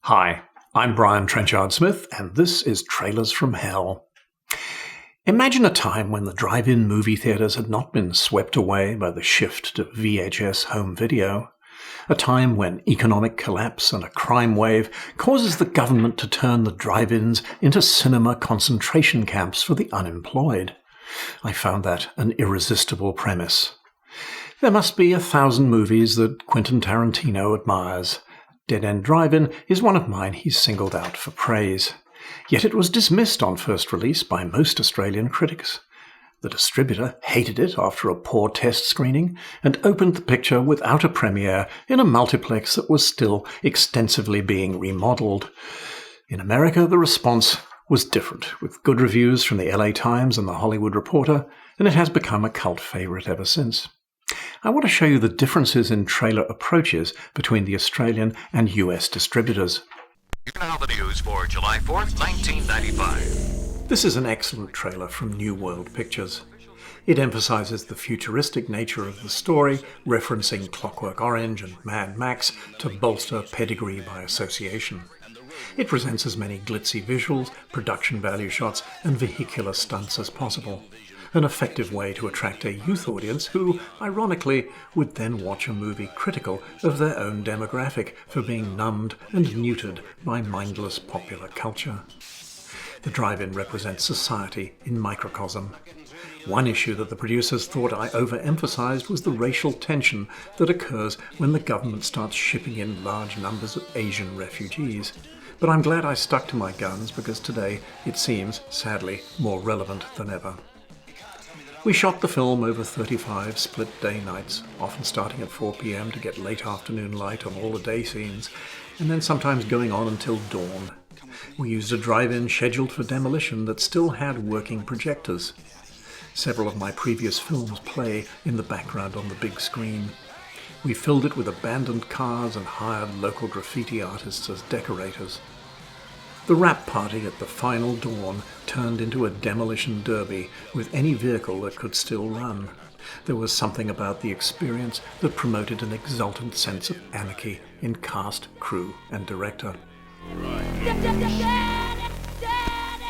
Hi, I'm Brian Trenchard-Smith, and this is Trailers from Hell. Imagine a time when the drive-in movie theaters had not been swept away by the shift to VHS home video. A time when economic collapse and a crime wave causes the government to turn the drive-ins into cinema concentration camps for the unemployed. I found that an irresistible premise. There must be 1,000 movies that Quentin Tarantino admires. Dead End Drive-In is one of mine he's singled out for praise. Yet it was dismissed on first release by most Australian critics. The distributor hated it after a poor test screening and opened the picture without a premiere in a multiplex that was still extensively being remodelled. In America, the response was different, with good reviews from the LA Times and the Hollywood Reporter, and it has become a cult favourite ever since. I want to show you the differences in trailer approaches between the Australian and US distributors. Now the news for July 4th, 1995. This is an excellent trailer from New World Pictures. It emphasises the futuristic nature of the story, referencing Clockwork Orange and Mad Max to bolster pedigree by association. It presents as many glitzy visuals, production value shots, and vehicular stunts as possible. An effective way to attract a youth audience who, ironically, would then watch a movie critical of their own demographic for being numbed and neutered by mindless popular culture. The drive-in represents society in microcosm. One issue that the producers thought I overemphasized was the racial tension that occurs when the government starts shipping in large numbers of Asian refugees. But I'm glad I stuck to my guns because today it seems, sadly, more relevant than ever. We shot the film over 35 split-day nights, often starting at 4 p.m. to get late afternoon light on all the day scenes, and then sometimes going on until dawn. We used a drive-in scheduled for demolition that still had working projectors. Several of my previous films play in the background on the big screen. We filled it with abandoned cars and hired local graffiti artists as decorators. The wrap party at the final dawn turned into a demolition derby with any vehicle that could still run. There was something about the experience that promoted an exultant sense of anarchy in cast, crew, and director.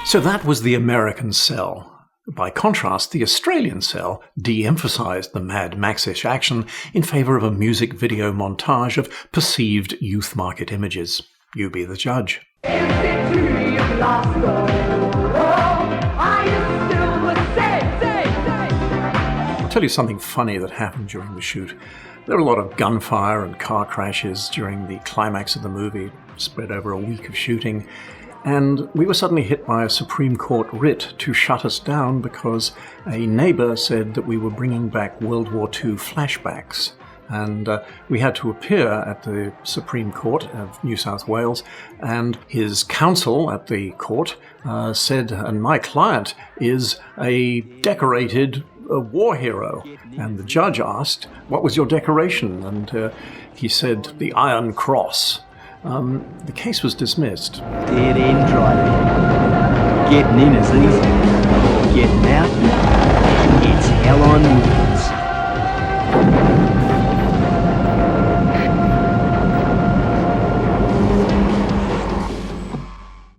So that was the American Cell. By contrast, the Australian Cell de-emphasized the Mad Max-ish action in favour of a music video montage of perceived youth market images. You be the judge. I'll tell you something funny that happened during the shoot. There were a lot of gunfire and car crashes during the climax of the movie, spread over a week of shooting, and we were suddenly hit by a Supreme Court writ to shut us down because a neighbour said that we were bringing back World War II flashbacks. And we had to appear at the Supreme Court of New South Wales, and his counsel at the court said, and my client is a decorated war hero. And the judge asked, what was your decoration? And he said, the Iron Cross. The case was dismissed. Dead end driving. Getting in is easy.